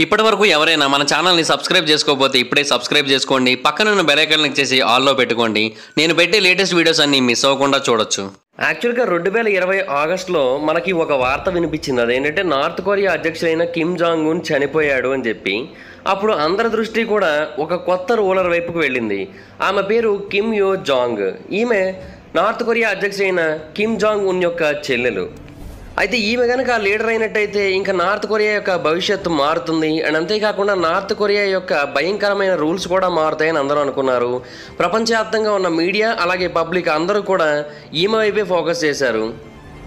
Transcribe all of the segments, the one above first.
ఇప్పటివరకు ఎవరైనా మన ఛానల్ని సబ్స్క్రైబ్ చేసుకోకపోతే ఇప్పుడే సబ్స్క్రైబ్ చేసుకోండి. పక్కనున్న బెల్ ఐకాన్ క్లిక్ చేసి ఆల్లో పెట్టుకోండి. నేను పెట్టే లేటెస్ట్ వీడియోస్ అన్ని మిస్ అవ్వకుండా చూడొచ్చు. యాక్చువల్గా 2020 ఆగస్టులో మనకి ఒక వార్త వినిపించింది. అదేంటంటే నార్త్ కొరియా అధ్యక్షుడైన కిమ్ జాంగ్ ఉన్ చనిపోయాడు అని చెప్పి. అప్పుడు అందరి దృష్టి కూడా ఒక కొత్త రూలర్ వైపుకు వెళ్ళింది. ఆమె పేరు కిమ్ యో జాంగ్. ఈమె నార్త్ కొరియా అధ్యక్షుడైన కిమ్ జాంగ్ ఉన్ యొక్క చెల్లెలు. అయితే ఈమె కనుక లీడర్ అయినట్టయితే ఇంకా నార్త్ కొరియా యొక్క భవిష్యత్తు మారుతుంది. అండ్ అంతేకాకుండా నార్త్ కొరియా యొక్క భయంకరమైన రూల్స్ కూడా మారుతాయని అందరూ అనుకున్నారు. ప్రపంచవ్యాప్తంగా ఉన్న మీడియా అలాగే పబ్లిక్ అందరూ కూడా ఈమె వైపే ఫోకస్ చేశారు.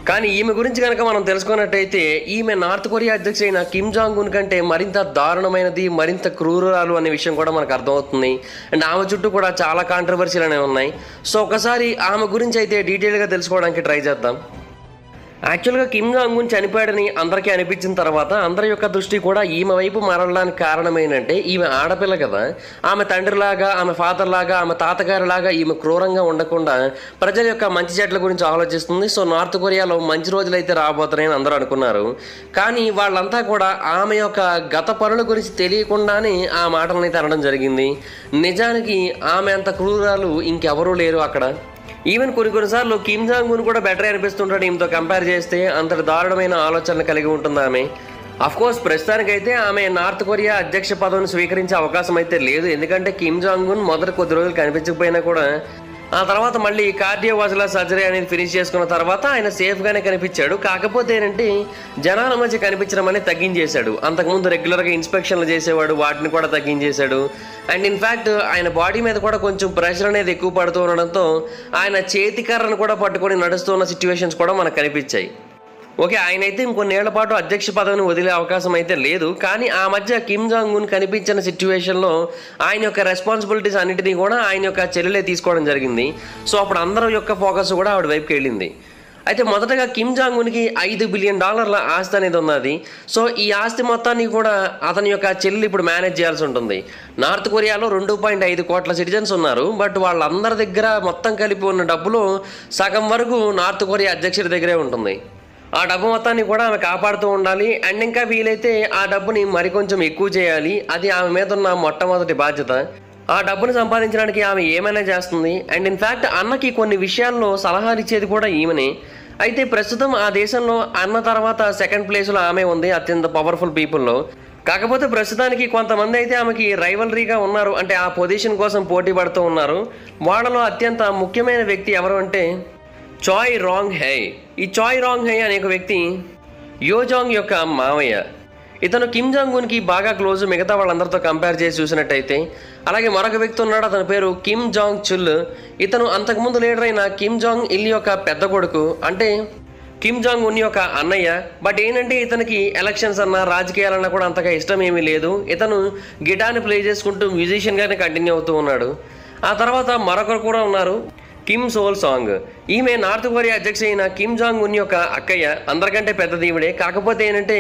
కానీ ఈమె గురించి కనుక మనం తెలుసుకున్నట్టయితే ఈమె నార్త్ కొరియా అధ్యక్షుడైన కిమ్ జాంగ్ ఉన్ కంటే మరింత దారుణమైనది, మరింత క్రూరాలు అనే విషయం కూడా మనకు అర్థమవుతుంది. అండ్ ఆమె చుట్టూ కూడా చాలా కాంట్రవర్సీలు అనేవి ఉన్నాయి. సో ఒకసారి ఆమె గురించి అయితే డీటెయిల్గా తెలుసుకోవడానికి ట్రై చేద్దాం. యాక్చువల్గా కిమ్ జాంగ్ ఉన్ చనిపోయాడని అందరికీ అనిపించిన తర్వాత అందరి యొక్క దృష్టి కూడా ఈమె వైపు మారడానికి కారణం ఏంటంటే ఈమె ఆడపిల్ల కదా, ఆమె తండ్రిలాగా, ఆమె ఫాదర్ లాగా, ఆమె తాతగారిలాగా ఈమె క్రూరంగా ఉండకుండా ప్రజల యొక్క మంచి చెట్ల గురించి ఆలోచిస్తుంది. సో నార్త్ కొరియాలో మంచి రోజులు అయితే రాబోతున్నాయని అందరూ అనుకున్నారు. కానీ వాళ్ళంతా కూడా ఆమె యొక్క గత పనుల గురించి తెలియకుండానే ఆ మాటలను అయితే అనడం జరిగింది. నిజానికి ఆమె అంత క్రూరాలు ఇంకెవరూ లేరు అక్కడ. ఈవెన్ కొన్నిసార్లు కిమ్ జాంగ్ ఉన్ కూడా బెటర్ అనిపిస్తుంటాడు ఈమెతో కంపేర్ చేస్తే. అంతటి దారుణమైన ఆలోచనలు కలిగి ఉంటుంది ఆమె. అఫ్కోర్స్ ప్రస్తుతానికైతే ఆమె నార్త్ కొరియా అధ్యక్ష పదవిని స్వీకరించే అవకాశం అయితే లేదు. ఎందుకంటే కిమ్ జాంగ్ ఉన్ మొదటి కొద్ది రోజులు కనిపించకపోయినా కూడా ఆ తర్వాత మళ్ళీ కార్డియోవాస్కులర్ సర్జరీ అనేది ఫినిష్ చేసుకున్న తర్వాత ఆయన సేఫ్గానే కనిపించాడు. కాకపోతే ఏంటంటే జనాల మధ్య కనిపించడం అనేది తగ్గించేశాడు. అంతకుముందు రెగ్యులర్గా ఇన్స్పెక్షన్లు చేసేవాడు, వాటిని కూడా తగ్గించేశాడు. అండ్ ఇన్ఫ్యాక్ట్ ఆయన బాడీ మీద కూడా కొంచెం ప్రెషర్ అనేది ఎక్కువ పడుతూ ఉండడంతో ఆయన చేతికర్రను కూడా పట్టుకొని నడుస్తున్న సిచ్యువేషన్స్ కూడా మనకు కనిపించాయి. ఓకే, ఆయన అయితే ఇంకొన్నేళ్ల పాటు అధ్యక్ష పదవిని వదిలే అవకాశం అయితే లేదు. కానీ ఆ మధ్య కిమ్ జాంగ్ ఉన్ కనిపించిన సిచ్యువేషన్లో ఆయన యొక్క రెస్పాన్సిబిలిటీస్ అన్నిటినీ కూడా ఆయన యొక్క చెల్లెలే తీసుకోవడం జరిగింది. సో అప్పుడు అందరి యొక్క ఫోకస్ కూడా ఆవిడ వైపుకి వెళ్ళింది. అయితే మొదటగా కిమ్ జాంగ్ ఉన్కి $5 బిలియన్ ఆస్తి అనేది ఉన్నది. సో ఈ ఆస్తి మొత్తాన్ని కూడా అతని యొక్క చెల్లెలు ఇప్పుడు మేనేజ్ చేయాల్సి ఉంటుంది. నార్త్ కొరియాలో 2.5 కోట్ల సిటిజన్స్ ఉన్నారు. బట్ వాళ్ళందరి దగ్గర మొత్తం కలిపి ఉన్న డబ్బులో సగం వరకు నార్త్ కొరియా అధ్యక్షుడి దగ్గరే ఉంటుంది. ఆ డబ్బు మొత్తాన్ని కూడా ఆమె కాపాడుతూ ఉండాలి. అండ్ ఇంకా వీలైతే ఆ డబ్బుని మరికొంచెం ఎక్కువ చేయాలి. అది ఆమె మీద ఉన్న మొట్టమొదటి బాధ్యత. ఆ డబ్బుని సంపాదించడానికి ఆమె ఏమైనా చేస్తుంది. అండ్ ఇన్ఫ్యాక్ట్ అన్నకి కొన్ని విషయాల్లో సలహాలు ఇచ్చేది కూడా ఈమెనే. అయితే ప్రస్తుతం ఆ దేశంలో అన్న తర్వాత సెకండ్ ప్లేస్లో ఆమె ఉంది అత్యంత పవర్ఫుల్ పీపుల్లో. కాకపోతే ప్రస్తుతానికి కొంతమంది అయితే ఆమెకి రైవలరీగా ఉన్నారు, అంటే ఆ పొజిషన్ కోసం పోటీ పడుతూ ఉన్నారు. వాళ్ళలో అత్యంత ముఖ్యమైన వ్యక్తి ఎవరు అంటే చాయ్ రాంగ్ హై. ఈ చాయ్ రాంగ్ హై అనే ఒక వ్యక్తి యో జాంగ్ యొక్క మావయ్య. ఇతను కిమ్ జాంగ్ ఉన్కి బాగా క్లోజ్ మిగతా వాళ్ళందరితో కంపేర్ చేసి చూసినట్టయితే. అలాగే మరొక వ్యక్తి ఉన్నాడు, అతని పేరు కిమ్ జాంగ్ చుల్. ఇతను అంతకుముందు లీడర్ అయిన కిమ్ జాంగ్ ఇల్ యొక్క పెద్ద కొడుకు, అంటే కిమ్ జాంగ్ ఉన్ యొక్క అన్నయ్య. బట్ ఏంటంటే ఇతనికి ఎలక్షన్స్ అన్నా రాజకీయాలన్నా కూడా అంతగా ఇష్టం ఏమీ లేదు. ఇతను గిటార్ని ప్లే చేసుకుంటూ మ్యూజిషియన్గానే కంటిన్యూ అవుతూ ఉన్నాడు. ఆ తర్వాత మరొకరు కూడా ఉన్నారు, కిమ్ సోల్ సాంగ్. ఈమె నార్త్ కొరియా అధ్యక్ష అయిన కిమ్ జాంగ్ ఉన్ యొక్క అక్కయ్య. అందరికంటే పెద్దది ఈవిడే. కాకపోతే ఏంటంటే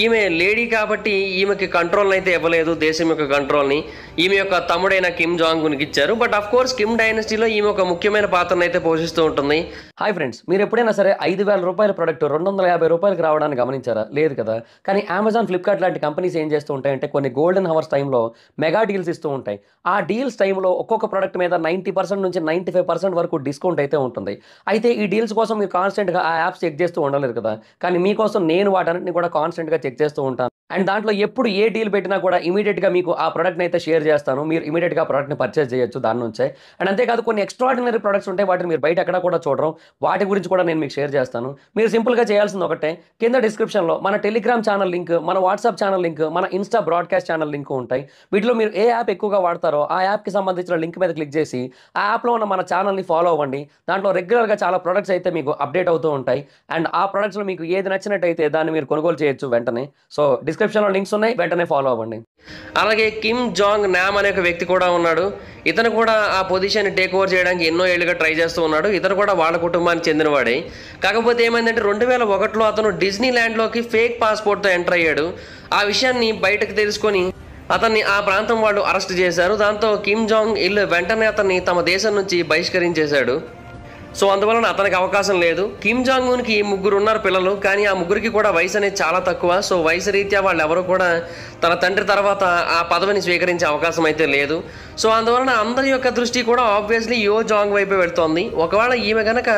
ఈమె లేడీ కాబట్టి ఈమెకి కంట్రోల్ని అయితే ఇవ్వలేదు, దేశం యొక్క కంట్రోల్ని. ఈమె యొక్క తమ్ముడైన కిమ్ జాంగ్ ఉన్కి ఇచ్చారు. బట్ అఫ్ కోర్స్ కిమ్ డైనస్టీలో ఈమె ఒక ముఖ్యమైన పాత్రను అయితే పోషిస్తూ ఉంటుంది. హాయ్ ఫ్రెండ్స్, మీరు ఎప్పుడైనా సరే ₹5,000 ప్రోడక్ట్ ₹250 రావడానికి గమనించారా? లేదు కదా. కానీ అమెజాన్, ఫ్లిప్కార్ట్ లాంటి కంపెనీస్ ఏం చేస్తూ ఉంటాయంటే కొన్ని గోల్డెన్ హవర్స్ టైంలో మెగా డీల్స్ ఇస్తూ ఉంటాయి. ఆ డీల్స్ టైంలో ఒక్కొక్క ప్రోడక్ట్ మీద 90% నుంచి 95% వరకు డిస్కౌంట్ అయితే ఉంటుంది. అయితే ఈ డీల్స్ కోసం మీరు కాన్స్టెంట్గా ఆ యాప్స్ చెక్ చేస్తూ ఉండలేరు కదా. కానీ మీకోసం నేను వాటన్నిటిని కూడా కాన్స్టెంట్గా చెక్ చేస్తూ ఉంటాను. అండ్ దాంట్లో ఎప్పుడు ఏ డీల్ పెట్టినా కూడా ఇమీడియట్గా మీకు ఆ ప్రోడక్ట్ని అయితే షేర్ చేస్తాను. మీరు ఇమీడియట్గా ఆ ప్రోడక్ట్ని పర్చేస్ చేయొచ్చు దాని నుంచే. అండ్ అంతేకాదు కొన్ని ఎక్స్ట్రాడినరీ ప్రొడక్ట్స్ ఉంటాయి, వాటిని మీరు బయట ఎక్కడ కూడా చూడరు. వాటి గురించి కూడా నేను మీకు షేర్ చేస్తాను. మీరు సింపుల్గా చేయాల్సింది ఒకటే, కింద డిస్క్రిప్షన్లో మన టెలిగ్రామ్ ఛానల్ లింక్, మన వాట్సాప్ ఛానల్ లింక్, మన ఇన్స్టా బ్రాడ్కాస్ట్ ఛానల్ లింక్ ఉంటాయి. వీటిలో మీరు ఏ యాప్ ఎక్కువగా వాడతారో ఆ యాప్కి సంబంధించిన లింక్ మీద క్లిక్ చేసి ఆ యాప్లో ఉన్న మన ఛానల్ని ఫాలో అవ్వండి. దాంట్లో రెగ్యులర్గా చాలా ప్రొడక్ట్స్ అయితే మీకు అప్డేట్ అవుతూ ఉంటాయి. అండ్ ఆ ప్రొడక్ట్స్లో మీకు ఏది నచ్చినట్టయితే దాన్ని మీరు కొనుగోలు చేయొచ్చు వెంటనే. సో డిస్క్రిప్షన్లో లింక్స్ ఉన్నాయి, వెంటనే ఫాలో అవ్వండి. అలాగే కిమ్ జాంగ్ నామ్ అనే ఒక వ్యక్తి కూడా ఉన్నాడు. ఇతను కూడా ఆ పొజిషన్ టేక్ ఓవర్ చేయడానికి ఎన్నో ఏళ్ళుగా ట్రై చేస్తూ ఉన్నాడు. ఇతను కూడా వాళ్ళ కుటుంబానికి చెందినవాడే. కాకపోతే ఏమైందంటే 2001లో అతను డిజ్నీ ల్యాండ్లోకి ఫేక్ పాస్పోర్ట్తో ఎంటర్ అయ్యాడు. ఆ విషయాన్ని బయటకు తెలుసుకొని అతన్ని ఆ ప్రాంతం వాళ్ళు అరెస్ట్ చేశారు. దాంతో కిమ్ జాంగ్ ఇల్ వెంటనే అతన్ని తమ దేశం నుంచి బహిష్కరించేశాడు. సో అందువలన అతనికి అవకాశం లేదు. కిమ్ జాంగ్ ఉన్కి 3 ఉన్నారు పిల్లలు, కానీ ఆ 3కి కూడా వయసు అనేది చాలా తక్కువ. సో వయసు రీత్యా వాళ్ళు ఎవరు కూడా తన తండ్రి తర్వాత ఆ పదవిని స్వీకరించే అవకాశం అయితే లేదు. సో అందువలన అందరి యొక్క దృష్టి కూడా ఆబ్వియస్లీ యో జాంగ్ వైపే వెళ్తోంది. ఒకవేళ ఈమె కనుక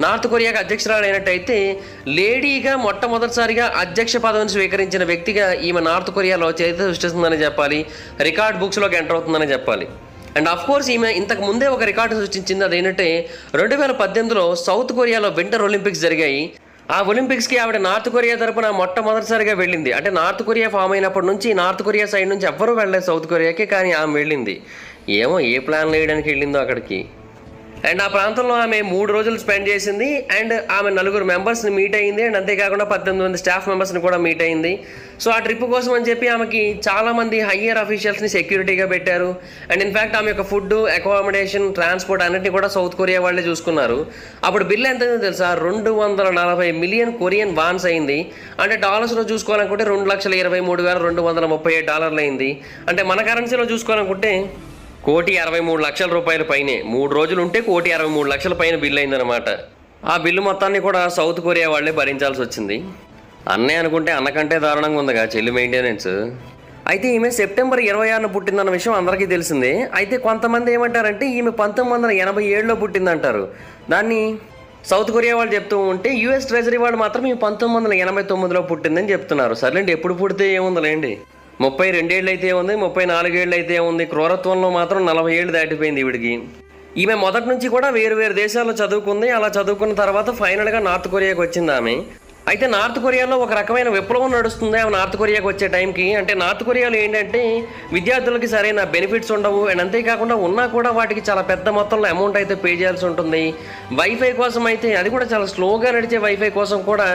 నార్త్ కొరియాకి అధ్యక్షురాలు అయినట్టయితే లేడీగా మొట్టమొదటిసారిగా అధ్యక్ష పదవిని స్వీకరించిన వ్యక్తిగా ఈమె నార్త్ కొరియాలో చరిత్ర సృష్టిస్తుందని చెప్పాలి, రికార్డ్ బుక్స్లోకి ఎంటర్ అవుతుందని చెప్పాలి. అండ్ ఆఫ్ కోర్స్ ఈమె ఇంతకు ముందే ఒక రికార్డు సృష్టించింది. అదేంటంటే 2018లో సౌత్ కొరియాలో వింటర్ ఒలింపిక్స్ జరిగాయి. ఆ ఒలింపిక్స్కి ఆవిడ నార్త్ కొరియా తరపున మొట్టమొదటిసారిగా వెళ్ళింది. అంటే నార్త్ కొరియా ఫామ్ అయినప్పటి నుంచి నార్త్ కొరియా సైడ్ నుంచి ఎవ్వరూ వెళ్ళలేదు సౌత్ కొరియాకి, కానీ ఆమె వెళ్ళింది. ఏమో ఏ ప్లాన్ వేయడానికి వెళ్ళిందో అక్కడికి. అండ్ ఆ ప్రాంతంలో ఆమె 3 రోజులు స్పెండ్ చేసింది. అండ్ ఆమె 4 మెంబర్స్ని మీట్ అయింది. అండ్ అంతేకాకుండా 18 మంది స్టాఫ్ మెంబర్స్ని కూడా మీట్ అయింది. సో ఆ ట్రిప్ కోసం అని చెప్పి ఆమెకి చాలామంది హయ్యర్ అఫీషియల్స్ని సెక్యూరిటీగా పెట్టారు. అండ్ ఇన్ఫ్యాక్ట్ ఆమె యొక్క ఫుడ్, అకామిడేషన్, ట్రాన్స్పోర్ట్ అన్నింటినీ కూడా సౌత్ కొరియా వాళ్ళే చూసుకున్నారు. అప్పుడు బిల్ ఎంత తెలుసా? 240 మిలియన్ కొరియన్ వాన్స్ అయింది. అంటే డాలర్స్లో చూసుకోవాలనుకుంటే $2,23,237 అయింది. అంటే మన కరెన్సీలో చూసుకోవాలనుకుంటే ₹1,63,00,000 పైనే. 3 రోజులు ఉంటే ₹1,63,00,000 పైన బిల్లు అయిందనమాట. ఆ బిల్లు మొత్తాన్ని కూడా సౌత్ కొరియా వాళ్ళే భరించాల్సి వచ్చింది. అన్నే అనుకుంటే అన్నకంటే దారుణంగా ఉందిగా చెల్లి మెయింటెనెన్స్. అయితే ఈమె సెప్టెంబర్ 26న పుట్టిందన్న విషయం అందరికీ తెలిసిందే. అయితే కొంతమంది ఏమంటారంటే ఈమె 1987లో పుట్టిందంటారు. దాన్ని సౌత్ కొరియా వాళ్ళు చెప్తూ ఉంటే యూఎస్ ట్రెజరీ వాళ్ళు మాత్రం ఈమె 1989లో పుట్టిందని చెప్తున్నారు. సర్లేండి, ఎప్పుడు పుడితే ఏముందిలేండి. 32 ఏళ్ళు అయితే ఉంది, 34 ఏళ్ళు అయితే ఉంది. క్రూరత్వంలో మాత్రం 40 ఏళ్ళు దాటిపోయింది ఈవిడికి. ఈమె మొదటి నుంచి కూడా వేరు దేశాల్లో చదువుకుంది. అలా చదువుకున్న తర్వాత ఫైనల్గా నార్త్ కొరియాకి వచ్చింది ఆమె. అయితే నార్త్ కొరియాలో ఒక రకమైన విప్లవం నడుస్తుంది ఆమె నార్త్ కొరియాకి వచ్చే టైంకి. అంటే నార్త్ కొరియాలో ఏంటంటే విద్యార్థులకి సరైన బెనిఫిట్స్ ఉండవు. అండ్ అంతేకాకుండా ఉన్నా కూడా వాటికి చాలా పెద్ద మొత్తంలో అమౌంట్ అయితే పే చేయాల్సి ఉంటుంది. వైఫై కోసం అయితే అది కూడా చాలా స్లోగా నడిచే వైఫై కోసం కూడా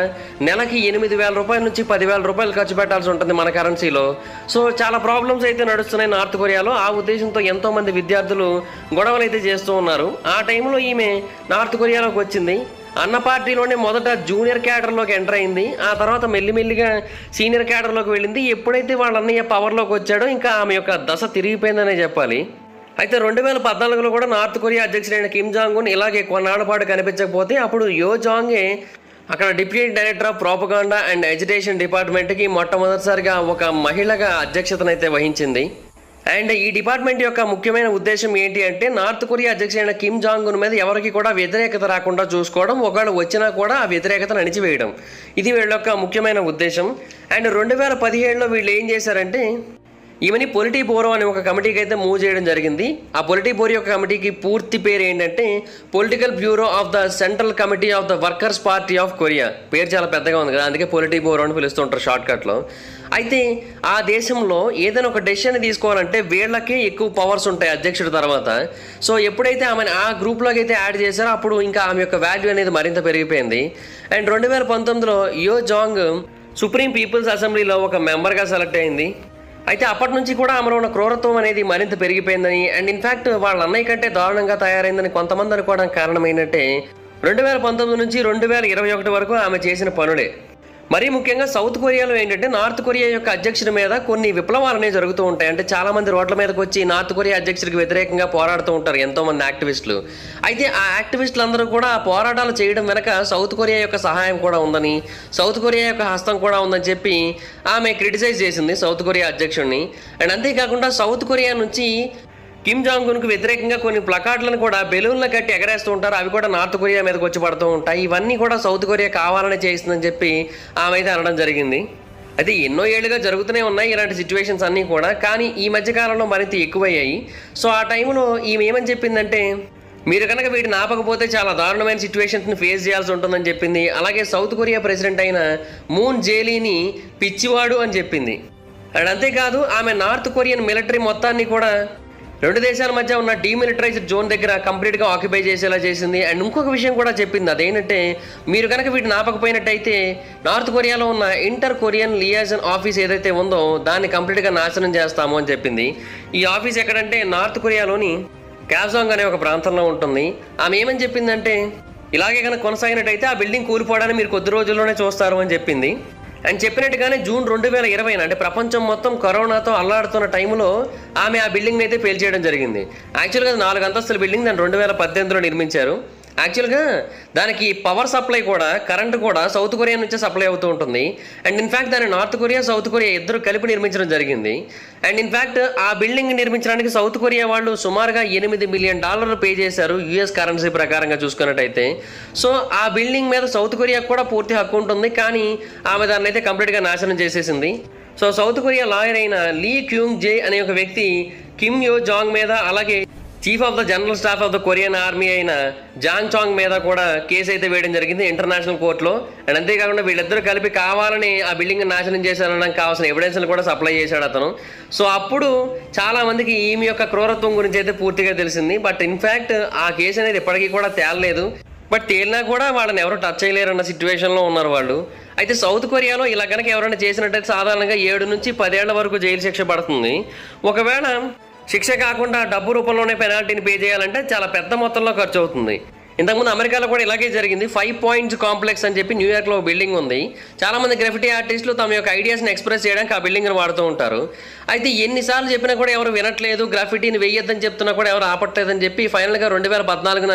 నెలకి ₹8,000 నుంచి ₹10,000 ఖర్చు పెట్టాల్సి ఉంటుంది మన కరెన్సీలో. సో చాలా ప్రాబ్లమ్స్ అయితే నడుస్తున్నాయి నార్త్ కొరియాలో. ఆ ఉద్దేశంతో ఎంతోమంది విద్యార్థులు గొడవలు అయితే చేస్తూ ఉన్నారు. ఆ టైంలో ఈమె నార్త్ కొరియాలోకి వచ్చింది. అన్న పార్టీలోనే మొదట జూనియర్ క్యాడర్లోకి ఎంటర్ అయింది. ఆ తర్వాత మెల్లిమెల్లిగా సీనియర్ క్యాడర్లోకి వెళ్ళింది. ఎప్పుడైతే వాళ్ళ అన్నయ్య పవర్లోకి వచ్చాడో ఇంకా ఆమె యొక్క దశ తిరిగిపోయిందనే చెప్పాలి. అయితే 2014లో కూడా నార్త్ కొరియా అధ్యక్షుడైన కిమ్ జాంగ్ ఉన్ ఇలాగే కొన్నాళ్ల పాటు కనిపించకపోతే అప్పుడు యో జాంగే అక్కడ deputy director of propaganda and education డిపార్ట్మెంట్కి మొట్టమొదటిసారిగా ఒక మహిళగా అధ్యక్షతనైతే వహించింది. అండ్ ఈ డిపార్ట్మెంట్ యొక్క ముఖ్యమైన ఉద్దేశం ఏంటి అంటే నార్త్ కొరియా అధ్యక్షుడైన కిమ్ జాంగ్ ఉన్ మీద ఎవరికి కూడా వ్యతిరేకత రాకుండా చూసుకోవడం, ఒకవేళ వచ్చినా కూడా ఆ వ్యతిరేకతను అణిచివేయడం. ఇది వీళ్ళ యొక్క ముఖ్యమైన ఉద్దేశం. అండ్ 2017లో వీళ్ళు ఏం చేశారంటే ఈమెని పొలిటీ బ్యూరో అనే ఒక కమిటీకి అయితే మూవ్ చేయడం జరిగింది. ఆ పొలిటీ బ్యూరో యొక్క కమిటీకి పూర్తి పేరు ఏంటంటే political bureau of the central committee of the workers party of Korea. పేరు చాలా పెద్దగా ఉంది కదా, అందుకే పొలిటీ బ్యూరో అని పిలుస్తుంటారు షార్ట్కట్లో. అయితే ఆ దేశంలో ఏదైనా ఒక డెసిషన్ తీసుకోవాలంటే వీళ్ళకే ఎక్కువ పవర్స్ ఉంటాయి అధ్యక్షుడి తర్వాత. సో ఎప్పుడైతే ఆమెను ఆ గ్రూప్లోకి అయితే యాడ్ చేశారో అప్పుడు ఇంకా ఆమె యొక్క వాల్యూ అనేది మరింత పెరిగిపోయింది. అండ్ 2019లో యో జాంగ్ సుప్రీం పీపుల్స్ అసెంబ్లీలో ఒక మెంబర్గా సెలెక్ట్ అయింది. అయితే అప్పటి నుంచి కూడా ఆమెలో ఉన్న క్రూరత్వం అనేది మరింత పెరిగిపోయిందని అండ్ ఇన్ఫ్యాక్ట్ వాళ్ళ అన్నయ్య కంటే దారుణంగా తయారైందని కొంతమంది అనుకోవడానికి కారణం ఏంటంటే 2019 నుంచి 2021 వరకు ఆమె చేసిన పనులే. మరీ ముఖ్యంగా సౌత్ కొరియాలో ఏంటంటే నార్త్ కొరియా యొక్క అధ్యక్షుడి మీద కొన్ని విప్లవాలు అనేవి జరుగుతూ ఉంటాయి. అంటే చాలామంది రోడ్ల మీదకి వచ్చి నార్త్ కొరియా అధ్యక్షుడికి వ్యతిరేకంగా పోరాడుతూ ఉంటారు ఎంతోమంది యాక్టివిస్టులు. అయితే ఆ యాక్టివిస్టులు అందరూ కూడా ఆ పోరాటాలు చేయడం వెనక సౌత్ కొరియా యొక్క సహాయం కూడా ఉందని, సౌత్ కొరియా యొక్క హస్తం కూడా ఉందని చెప్పి ఆమె క్రిటిసైజ్ చేసింది సౌత్ కొరియా అధ్యక్షుడిని. అండ్ అంతేకాకుండా సౌత్ కొరియా నుంచి కిమ్ జాంగ్ ఉన్కు వ్యతిరేకంగా కొన్ని ప్లకార్డులను కూడా బెలూన్లు కట్టి ఎగరేస్తూ ఉంటారు. అవి కూడా నార్త్ కొరియా మీదకి వచ్చి పడుతూ ఉంటాయి. ఇవన్నీ కూడా సౌత్ కొరియా కావాలని చేస్తుందని చెప్పి ఆమె అయితే అనడం జరిగింది. అయితే ఎన్నో ఏళ్ళుగా జరుగుతూనే ఉన్నాయి ఇలాంటి సిచ్యువేషన్స్ అన్నీ కూడా, కానీ ఈ మధ్యకాలంలో మరింత ఎక్కువయ్యాయి. సో ఆ టైంలో ఈమె ఏమని చెప్పిందంటే మీరు కనుక వీటిని ఆపకపోతే చాలా దారుణమైన సిచ్యువేషన్స్ని ఫేస్ చేయాల్సి ఉంటుందని చెప్పింది. అలాగే సౌత్ కొరియా ప్రెసిడెంట్ అయిన మూన్ జేలీని పిచ్చివాడు అని చెప్పింది. అండ్ అంతేకాదు ఆమె నార్త్ కొరియన్ మిలిటరీ మొత్తాన్ని కూడా 2 దేశాల మధ్య ఉన్న డీమిలిటరైజ్డ్ జోన్ దగ్గర కంప్లీట్గా ఆక్యుపై చేసేలా చేసింది. అండ్ ఇంకొక విషయం కూడా చెప్పింది, అదేంటంటే మీరు కనుక వీటిని ఆపకపోయినట్టయితే నార్త్ కొరియాలో ఉన్న ఇంటర్ కొరియన్ లియాజన్ ఆఫీస్ ఏదైతే ఉందో దాన్ని కంప్లీట్గా నాశనం చేస్తాము అని చెప్పింది. ఈ ఆఫీస్ ఎక్కడంటే నార్త్ కొరియాలోని క్యాజాంగ్ అనే ఒక ప్రాంతంలో ఉంటుంది. ఆమె ఏమని చెప్పిందంటే ఇలాగే కనుక కొనసాగినట్టయితే ఆ బిల్డింగ్ కూలిపోవడాన్ని మీరు కొద్ది రోజుల్లోనే చూస్తారు అని చెప్పింది. అండ్ చెప్పినట్టుగానే జూన్ 2020 అంటే ప్రపంచం మొత్తం కరోనాతో అల్లాడుతున్న టైంలో ఆమె ఆ బిల్డింగ్ని అయితే పేల్చేయడం జరిగింది. యాక్చువల్గా 4 అంతస్తుల బిల్డింగ్ దాన్ని 2018లో నిర్మించారు. యాక్చువల్గా దానికి పవర్ సప్లై కూడా, కరెంట్ కూడా సౌత్ కొరియా నుంచే సప్లై అవుతూ ఉంటుంది. అండ్ ఇన్ఫ్యాక్ట్ దాన్ని నార్త్ కొరియా, సౌత్ కొరియా ఇద్దరు కలిపి నిర్మించడం జరిగింది. అండ్ ఇన్ఫ్యాక్ట్ ఆ బిల్డింగ్ నిర్మించడానికి సౌత్ కొరియా వాళ్ళు సుమారుగా $8 మిలియన్ పే చేశారు యూఎస్ కరెన్సీ ప్రకారంగా చూసుకున్నట్టయితే. సో ఆ బిల్డింగ్ మీద సౌత్ కొరియాకు కూడా పూర్తి హక్కు ఉంటుంది, కానీ ఆమె దాన్ని అయితే కంప్లీట్గా నాశనం చేసేసింది. సో సౌత్ కొరియా లాయర్ అయిన లీ క్యూంగ్ జే అనే ఒక వ్యక్తి కిమ్ యో జాంగ్ మీద, అలాగే chief of the general staff of the Korean army అయిన జాంగ్ చాంగ్ మీద కూడా కేసు అయితే వేయడం జరిగింది ఇంటర్నేషనల్ కోర్టులో. అండ్ అంతేకాకుండా వీళ్ళిద్దరూ కలిపి కావాలని ఆ బిల్డింగ్ నాశనం చేశారనడానికి కావాల్సిన ఎవిడెన్స్లు కూడా సప్లై చేశాడు అతను. సో అప్పుడు చాలా మందికి ఈమె యొక్క క్రూరత్వం గురించి అయితే పూర్తిగా తెలిసింది. బట్ ఇన్ఫ్యాక్ట్ ఆ కేసు అనేది ఇప్పటికీ కూడా తేలలేదు. బట్ తేలినా కూడా వాళ్ళని ఎవరు టచ్ చేయలేరన్న సిచ్యువేషన్లో ఉన్నారు వాళ్ళు. అయితే సౌత్ కొరియాలో ఇలా కనుక ఎవరైనా చేసినట్టయితే సాధారణంగా 7 నుంచి 10 ఏళ్ల వరకు జైలు శిక్ష పడుతుంది. ఒకవేళ శిక్ష కాకుండా డబ్బు రూపంలోనే పెనాల్టీని పే చేయాలంటే చాలా పెద్ద మొత్తంలో ఖర్చు అవుతుంది. ఇంతకుముందు అమెరికాలో కూడా ఇలాగే జరిగింది. 5 పాయింట్స్ కాంప్లెక్స్ అని చెప్పి న్యూయార్క్లో బిల్డింగ్ ఉంది. చాలామంది గ్రాఫిటీ ఆర్టిస్టులు తమ యొక్క ఐడియాస్ని ఎక్స్ప్రెస్ చేయడానికి ఆ బిల్డింగ్ని వాడుతూ ఉంటారు. అయితే ఎన్నిసార్లు చెప్పినా కూడా ఎవరు వినట్లేదు, గ్రాఫిటీని వేయొద్దని చెప్తున్నా కూడా ఎవరు ఆపట్లేదని చెప్పి ఫైనల్గా 2014న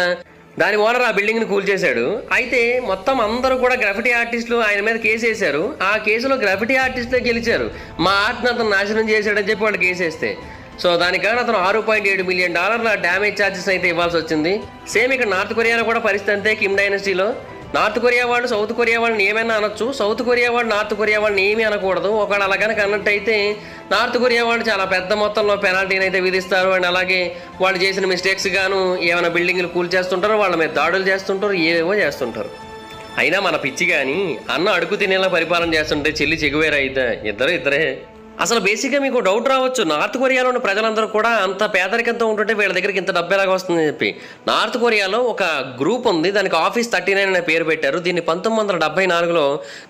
దాని ఓనర్ ఆ బిల్డింగ్ని కూల్చేశాడు. అయితే మొత్తం అందరూ కూడా గ్రాఫిటీ ఆర్టిస్టులు ఆయన మీద కేసు వేశారు. ఆ కేసులో గ్రాఫిటీ ఆర్టిస్టులే గెలిచారు. మా ఆర్ట్ని అతను నాశనం చేశాడని చెప్పి వాళ్ళు కేసు వేస్తే, సో దానికన్నా అతను $6.7 మిలియన్ డ్యామేజ్ ఛార్జెస్ అయితే ఇవ్వాల్సి వచ్చింది. సేమ్ ఇక్కడ నార్త్ కొరియాలో కూడా పరిస్థితి అంతే. కిమ్ డైనస్టీలో నార్త్ కొరియా వాళ్ళు సౌత్ కొరియా వాళ్ళని ఏమైనా అనొచ్చు, సౌత్ కొరియా వాళ్ళు నార్త్ కొరియా వాళ్ళని ఏమీ అనకూడదు. ఒకవేళ అలా కనుక అన్నట్టయితే నార్త్ కొరియా వాళ్ళు చాలా పెద్ద మొత్తంలో పెనాల్టీని అయితే విధిస్తారు. అండ్ అలాగే వాళ్ళు చేసిన మిస్టేక్స్ గాను ఏమైనా బిల్డింగ్లు కూల్చేస్తుంటారు, వాళ్ళ మీద దాడులు చేస్తుంటారు, ఏవేవో చేస్తుంటారు. అయినా మన పిచ్చి కానీ అన్న అడుగు తినేలా పరిపాలన చేస్తుంటే చెల్లి చెగువేరా అయితే ఇద్దరే. అసలు బేసిక్గా మీకు డౌట్ రావచ్చు, నార్త్ కొరియాలో ఉన్న ప్రజలందరూ కూడా అంత పేదరికంతో ఉంటుంటే వీళ్ళ దగ్గరికి ఇంత డబ్బు ఎలాగ వస్తుందని చెప్పి. నార్త్ కొరియాలో ఒక గ్రూప్ ఉంది, దానికి ఆఫీస్ 39 అనే పేరు పెట్టారు. దీన్ని 1974లో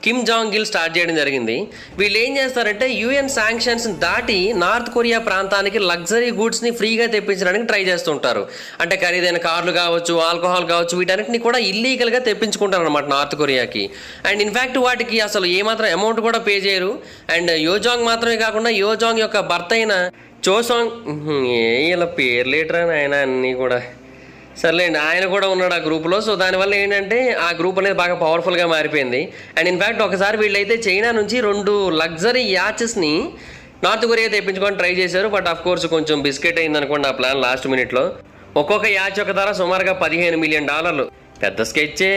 కిమ్ జాంగ్ ఇల్ స్టార్ట్ చేయడం జరిగింది. వీళ్ళు ఏం చేస్తారంటే UN శాంక్షన్స్ దాటి నార్త్ కొరియా ప్రాంతానికి లగ్జరీ గూడ్స్ని ఫ్రీగా తెప్పించడానికి ట్రై చేస్తుంటారు. అంటే ఖరీదైన కార్లు కావచ్చు, ఆల్కహాల్ కావచ్చు, వీటన్నిటిని కూడా ఇల్లీగల్గా తెప్పించుకుంటారు అనమాట నార్త్ కొరియాకి. అండ్ ఇన్ఫ్యాక్ట్ వాటికి అసలు ఏమాత్రం అమౌంట్ కూడా పే చేయరు. అండ్ యోజాంగ్ మాత్రమే కాకుండా యోజాంగ్ యొక్క భర్త అయిన చోసాంగ్, ఇలా పేర్లేటరా ఆయన అన్నీ కూడా సర్లేండి, ఆయన కూడా ఉన్నాడు ఆ గ్రూప్లో. సో దానివల్ల ఏంటంటే ఆ గ్రూప్ అనేది బాగా పవర్ఫుల్గా మారిపోయింది. అండ్ ఇన్ఫ్యాక్ట్ ఒకసారి వీళ్ళైతే చైనా నుంచి 2 లగ్జరీ యాచెస్ని నార్త్ కొరియా తెప్పించుకొని ట్రై చేశారు. బట్ ఆఫ్ కోర్స్ కొంచెం బిస్కెట్ అయింది అనుకోండి ఆ ప్లాన్ లాస్ట్ మినిట్లో. ఒక్కొక్క యాచ్ యొక్క ధర సుమారుగా $15 మిలియన్, పెద్ద స్కెచ్చే.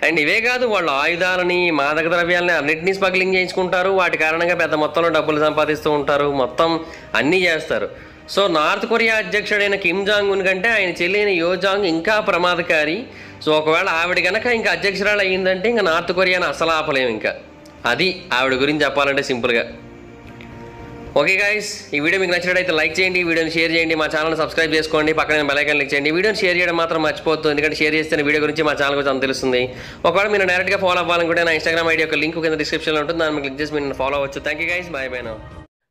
అండ్ ఇవే కాదు, వాళ్ళు ఆయుధాలని, మాదక ద్రవ్యాలని అన్నింటినీ స్మగ్లింగ్ చేయించుకుంటారు. వాటి కారణంగా పెద్ద మొత్తంలో డబ్బులు సంపాదిస్తూ ఉంటారు, మొత్తం అన్నీ చేస్తారు. సో నార్త్ కొరియా అధ్యక్షుడైన కిమ్ జాంగ్ ఉన్ కంటే ఆయన చెల్లిన యోజాంగ్ ఇంకా ప్రమాదకారి. సో ఒకవేళ ఆవిడ కనుక ఇంకా అధ్యక్షురాలు అయ్యిందంటే ఇంకా నార్త్ కొరియాని అసలు ఆపలేము. ఇంకా అది ఆవిడ గురించి చెప్పాలంటే సింపుల్గా. ఓకే గైస్, ఈ వీడియో మీకు నచ్చినట్లయితే లైక్ చేయండి, వీడియోని షేర్ చేయండి, మా ఛానల్ని సబ్స్క్రైబ్ చేసుకోండి, పక్కన బెల్ ఐకాన్ క్లిక్ చేయండి. వీడియోని షేర్ చేయడం మాత్రం మర్చిపోతుంది, ఎందుకంటే షేర్ చేస్తే వీడియో గురించి మా ఛానల్ గురించి అంత తెలుస్తుంది. ఒకవేళ మీరు డైరెక్ట్గా ఫాలో అవ్వాలనుకుంటే నా ఇన్స్టాగ్రామ్ ఐడి యొక్క లింక్ కింద డిస్క్రిప్షన్లో ఉంటుంది, దాన్ని క్లిక్ చేసి మీరు ఫాలో అవ్వచ్చు. Thank you guys, bye now.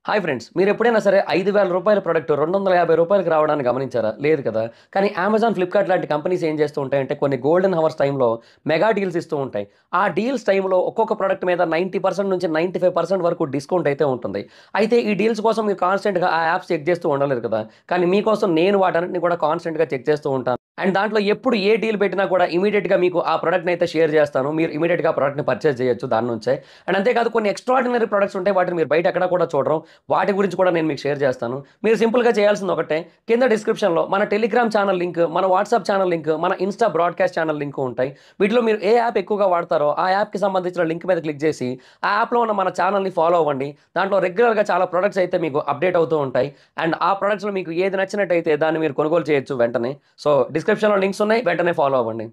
Hi friends, మీరు ఎప్పుడైనా సరే $5,000 ప్రోడక్ట్ $250 రావడానికి గమనించారా? లేదు కదా. కానీ అమెజాన్, ఫ్లిప్కార్ట్ లాంటి కంపెనీస్ ఏం చేస్తూ ఉంటాయంటే కొన్ని గోల్డెన్ హవర్స్ టైంలో మెగా డీల్స్ ఇస్తూ ఉంటాయి. ఆ డీల్స్ టైంలో ఒక్కొక్క ప్రోడక్ట్ మీద 90% నుంచి 95% వరకు డిస్కౌంట్ అయితే ఉంటుంది. అయితే ఈ డీల్స్ కోసం మీరు కాన్స్టెంట్గా ఆ యాప్స్ చెక్ చేస్తూ ఉండలేదు కదా. కానీ మీకోసం నేను వాటన్నిటిని కూడా కాన్స్టెంట్గా చెక్ చేస్తూ ఉంటాను. అండ్ దాంట్లో ఎప్పుడు ఏ డీల్ పెట్టినా కూడా ఇమీడియట్గా మీకు ఆ ప్రోడక్ట్ని అయితే షేర్ చేస్తాను. మీరు ఇమీడియట్గా ఆ ప్రోడక్ట్ని పర్చేస్ చేయొచ్చు దాని నుంచే. అండ్ అంతేకాదు కొన్ని ఎక్స్ట్రాడినరీ ప్రొడక్ట్స్ ఉంటాయి, వాటిని మీరు బయట ఎక్కడ కూడా చూడరు. వాటి గురించి కూడా నేను మీకు షేర్ చేస్తాను. మీరు సింపుల్గా చేయాల్సింది ఒకటే, కింద డిస్క్రిప్షన్లో మన టెలిగ్రామ్ ఛానల్ లింక్, మన వాట్సాప్ ఛానల్ లింక్, మన ఇన్స్టా బ్రాడ్కాస్ట్ ఛానల్ లింక్ ఉంటాయి. వీటిలో మీరు ఏ యాప్ ఎక్కువగా వాడతారో ఆ యాప్కి సంబంధించిన లింక్ మీద క్లిక్ చేసి ఆ యాప్లో ఉన్న మన ఛానల్ని ఫాలో అవ్వండి. దాంట్లో రెగ్యులర్గా చాలా ప్రొడక్ట్స్ అయితే మీకు అప్డేట్ అవుతూ ఉంటాయి. అండ్ ఆ ప్రొడక్ట్స్లో మీకు ఏది నచ్చినట్టయితే దాన్ని మీరు కొనుగోలు చేయొచ్చు వెంటనే. సో డిస్క్రిప్షన్లో లింక్స్ ఉన్నాయి, వెంటనే ఫాలో అవ్వండి.